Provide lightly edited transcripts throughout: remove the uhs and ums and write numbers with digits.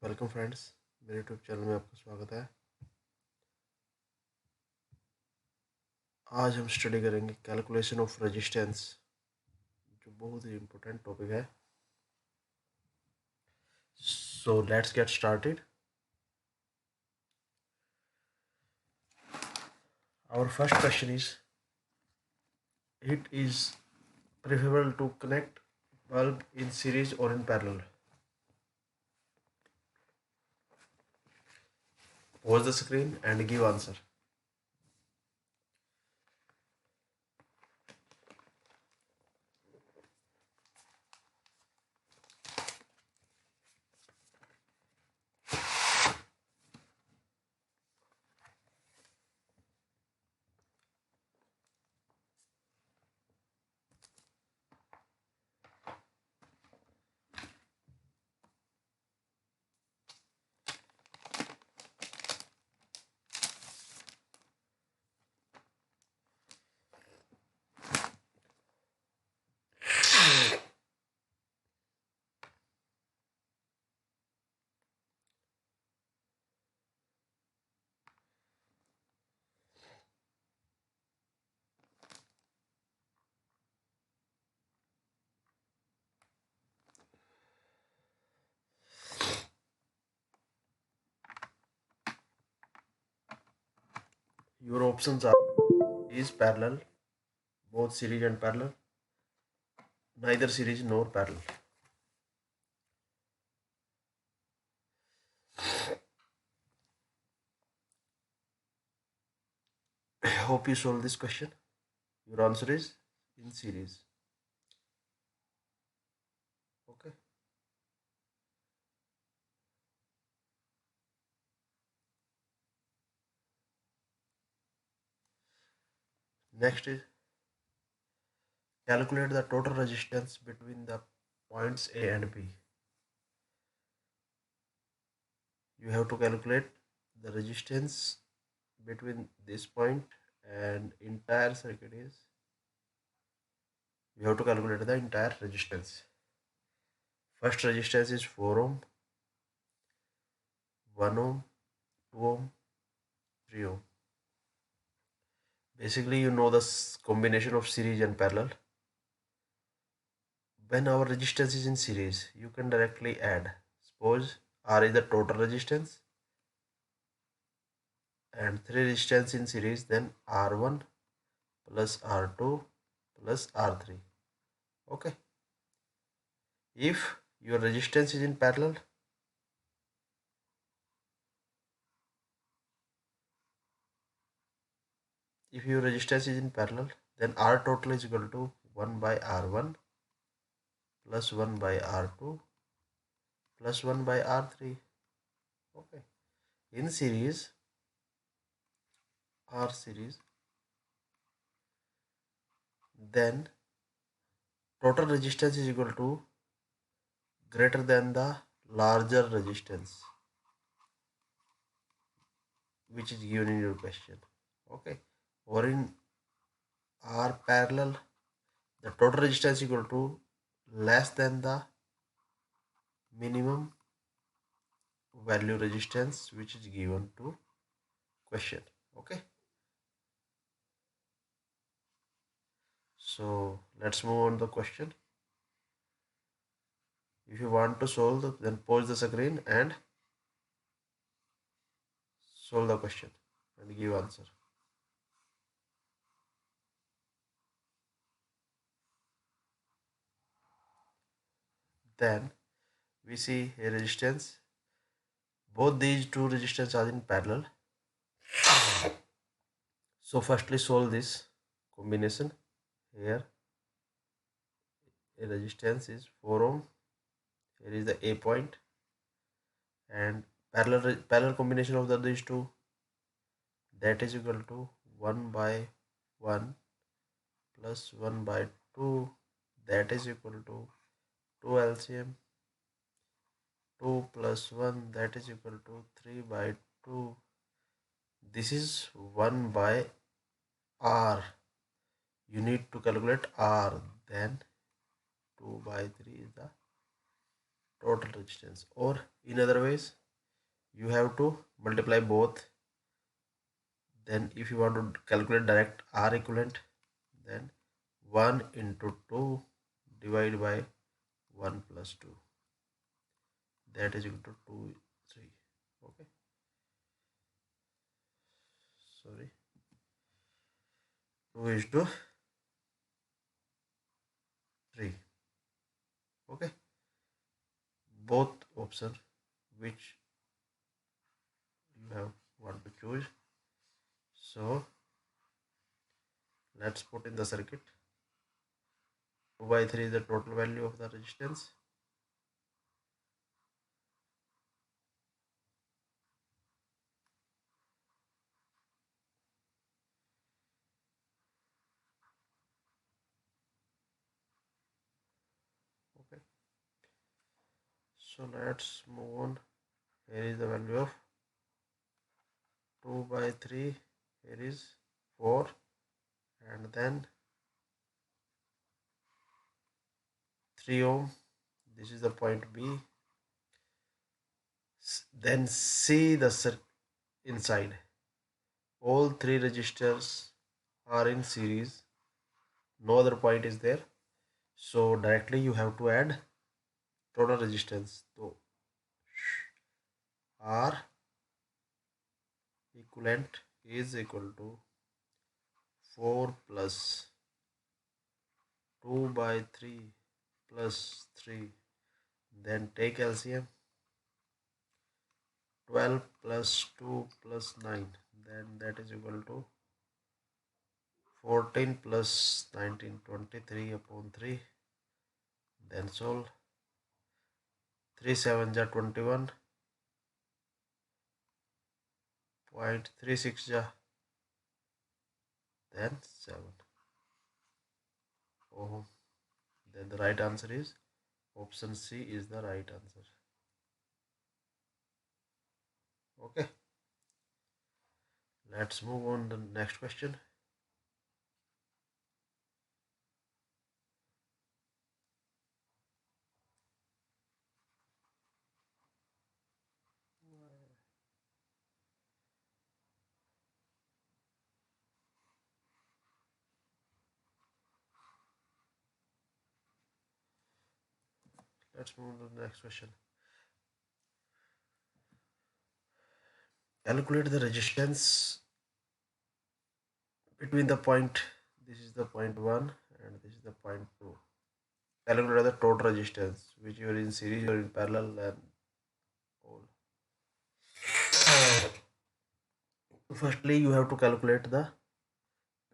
Welcome friends, मेरे YouTube channel में आपका स्वागत है। आज हम स्टडी करेंगे कैलकुलेशन ऑफ रेजिस्टेंस, जो बहुत ही इम्पोर्टेंट टॉपिक है। So let's get started. Our first question is, it is preferable to connect bulb in series or in parallel? Pause the screen and give answer. Your options are is parallel, both series and parallel, neither series nor parallel. I hope you solve this question. Your answer is in series. Okay. Next is, calculate the total resistance between the points A and B. You have to calculate the resistance between this point and entire circuit is, you have to calculate the entire resistance. First resistance is 4 ohm, 1 ohm, 2 ohm, 3 ohm. Basically, you know the combination of series and parallel. When our resistance is in series, you can directly add. Suppose R is the total resistance and 3 resistance in series, then R1 plus R2 plus R3. Okay. If your resistance is in parallel, then R total is equal to 1 by R1 plus 1 by R2 plus 1 by R3. Okay. In series, R series, then total resistance is equal to greater than the larger resistance, which is given in your question. Okay. Or in R parallel, the total resistance is equal to less than the minimum value resistance, which is given to question. Okay. So let's move on to the question. If you want to solve, then pause the screen and solve the question and give answer. Then we see a resistance. Both these two resistors are in parallel. So firstly solve this combination. Here a resistance is 4 ohm. Here is the A point, and parallel combination of these two, that is equal to 1 by 1 plus 1 by 2, that is equal to 2 LCM. 2 plus 1, that is equal to 3 by 2. This is 1 by R. You need to calculate R, then 2 by 3 is the total resistance, or in other ways you have to multiply both. Then if you want to calculate direct R equivalent, then 1 into 2 divided by 1 plus 2, that is equal to 2 3. Okay, sorry, 2 is to 3. Okay, both options which you have want to choose. So let's put in the circuit. 2 by 3 is the total value of the resistance. Okay, so let's move on. Here is the value of 2 by 3. Here is 4, and then 3 ohm. This is the point B. Then see the inside. All three resistors are in series. No other point is there. So directly you have to add total resistance. So R equivalent is equal to 4 plus 2 by 3 plus 3. Then take LCM. 12 plus 2 plus 9. Then that is equal to 14 plus 19, 23 upon 3. Then solve. 3 7 ja 21.36 ja, then 7 ohm. Then the right answer is option C is the right answer. Okay, let's move on to the next question. Let's move on to the next question. Calculate the resistance between the point, this is the point 1 and this is the point 2. Calculate the total resistance which you are in series or in parallel and all. Firstly, you have to calculate the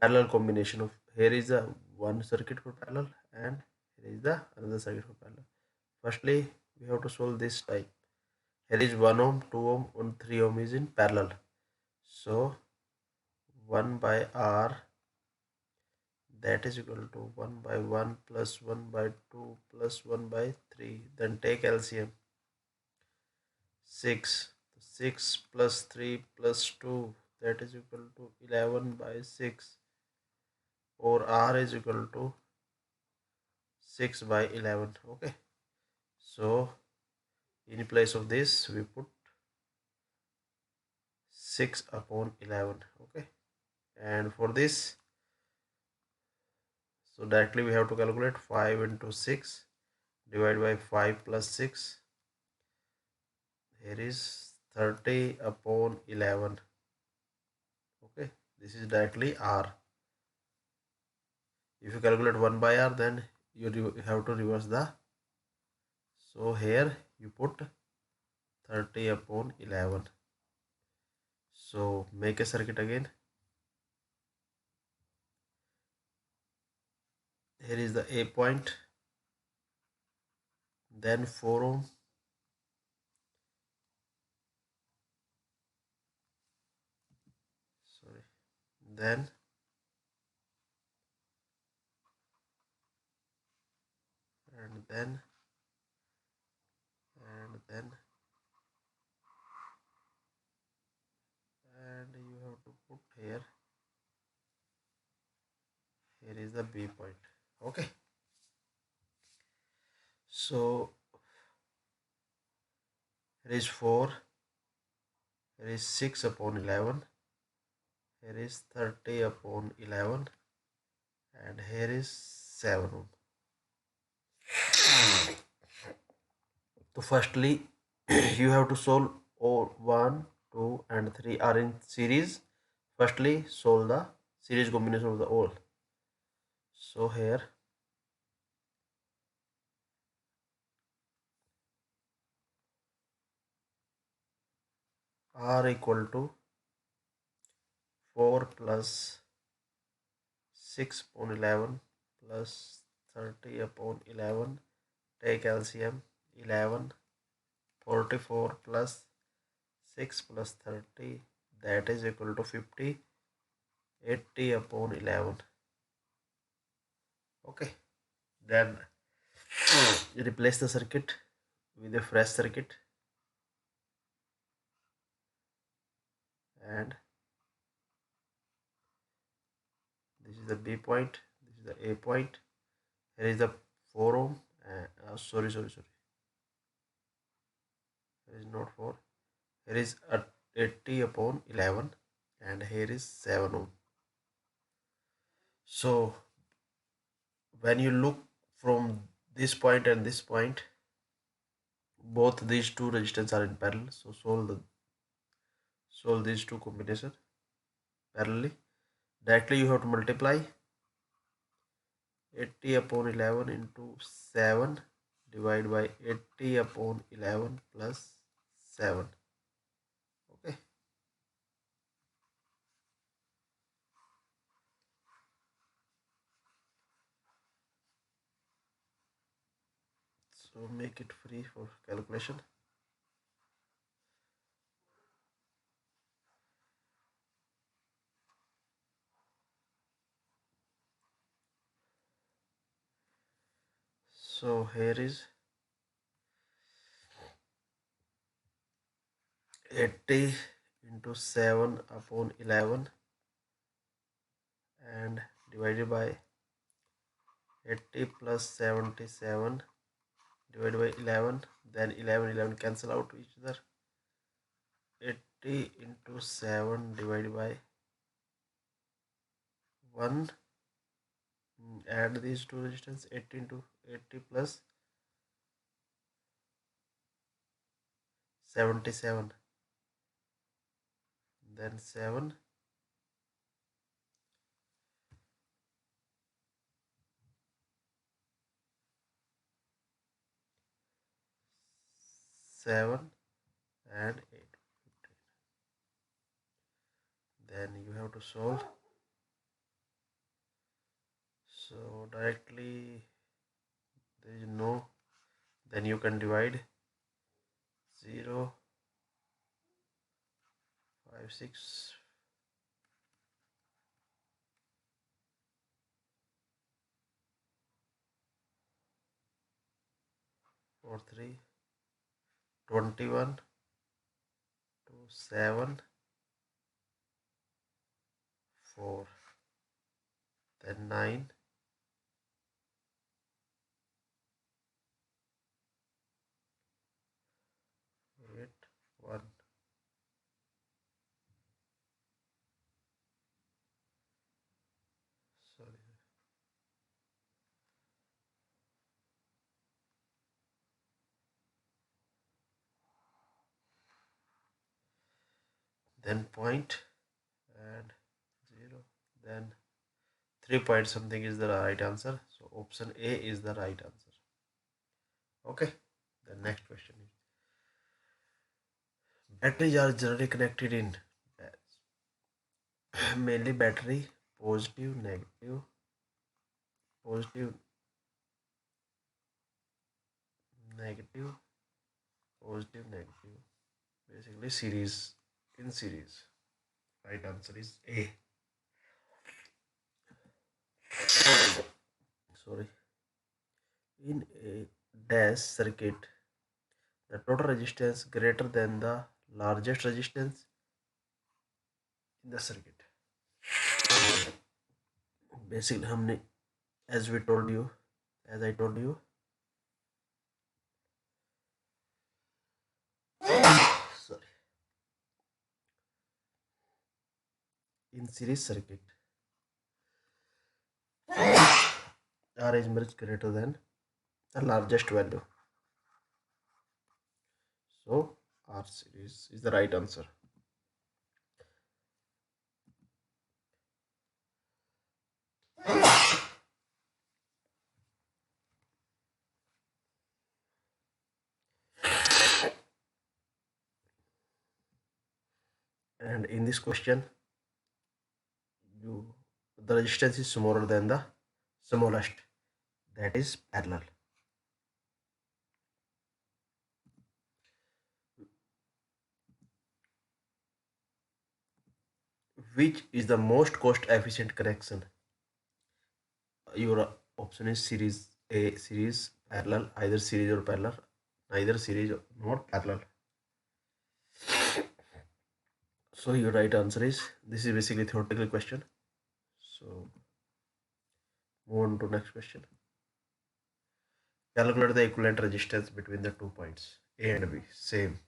parallel combination of, here is the one circuit for parallel and here is the another circuit for parallel. Firstly, we have to solve this type. Here is 1 ohm, 2 ohm and 3 ohm is in parallel. So 1 by R, that is equal to 1 by 1 plus 1 by 2 plus 1 by 3. Then take LCM. 6. 6 plus 3 plus 2, that is equal to 11 by 6, or R is equal to 6 by 11. Okay, so in place of this we put 6 upon 11. Okay, and for this, so directly we have to calculate 5 into 6 divided by 5 plus 6. Here is 30 upon 11. Okay, this is directly R. If you calculate 1 by R, then you have to reverse the, so here you put 30 upon 11. So make a circuit again. Here is the A point, then 4 ohm, sorry, then and then and then and you have to put here, here is the B point. Okay, so here is 4, here is 6 upon 11, here is 30 upon 11, and here is 7 ohm. So firstly you have to solve all 1, 2 and 3 are in series. Firstly solve the series combination of the all. So here R equal to 4 plus 6 upon 11 plus 30 upon 11, take LCM, 11, 44 plus 6 plus 30, that is equal to 50, 80 upon 11. Okay, then replace the circuit with a fresh circuit, and this is the B point, this is the A point, here is the 4 ohm, sorry, here is not 4, here is 80 upon 11, and here is 7 ohm. So when you look from this point and this point, both these two resistors are in parallel, so solve these two combinations parallelly. Directly you have to multiply 80 upon 11 into 7 divided by 80 upon 11 plus 7. Okay, so make it free for calculation. So here is 80 into 7 upon 11 and divided by 80 plus 77 divided by 11, then 11 cancel out each other. 80 into 7 divided by 1, add these two resistance, 80 into 80 plus 77, then 7, 7 and 8, 15. Then you have to solve. So directly there is no, then you can divide 0, 5, 6, or 3, 21 to 7, 4, then 9, 8, 1. Sorry. Then point and 0, then 3 point something is the right answer. So option A is the right answer. Okay, the next question is, batteries are generally connected in mainly battery positive, negative, positive, negative, positive, negative, basically series, in series. Right answer is A. Sorry. In a dash circuit, the total resistance greater than the largest resistance in the circuit. Basically हमने, as we told you, as I told you, Sorry. In series circuit, R is much greater than the largest value. So R series is the right answer. And in this question, you the resistance is smaller than the smallest, that is parallel. Which is the most cost efficient connection? Your option is series A, series, parallel, either series or parallel, neither series nor parallel. So your right answer is, this is basically theoretical question. So move on to next question. Calculate the equivalent resistance between the 2 points A and B. Same.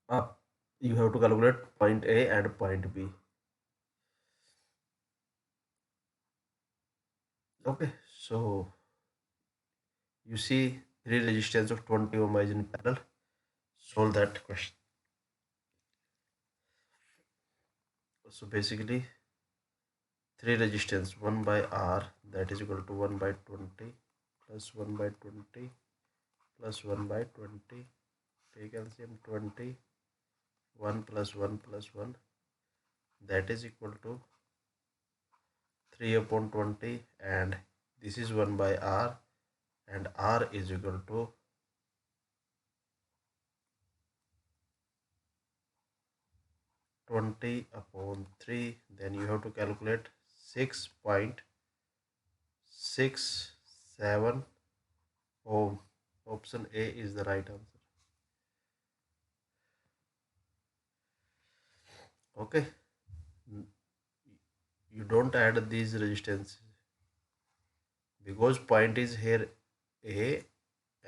Up. You have to calculate point A and point B. Okay. So you see three resistance of 20 ohm is in parallel. Solve that question. So basically, three resistance 1 by R, that is equal to 1 by 20 plus 1 by 20 plus 1 by 20. Take LCM 20. 1 plus 1 plus 1, that is equal to 3 upon 20, and this is 1 by R, and R is equal to 20 upon 3. Then you have to calculate 6.67 ohm. Option A is the right answer. Okay. You don't add these resistance because point is here A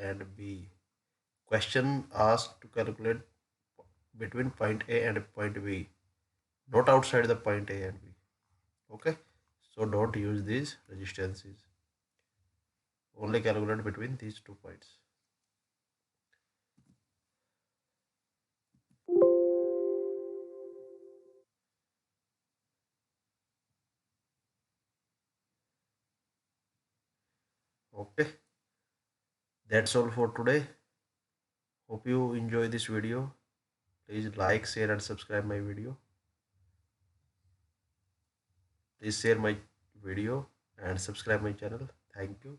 and B. Question asked to calculate between point A and point B, not outside the point A and B. Okay, so don't use these resistances. Only calculate between these 2 points. Okay, that's all for today. Hope you enjoy this video. Please like, share, and subscribe my video. Please share my video and subscribe my channel. Thank you.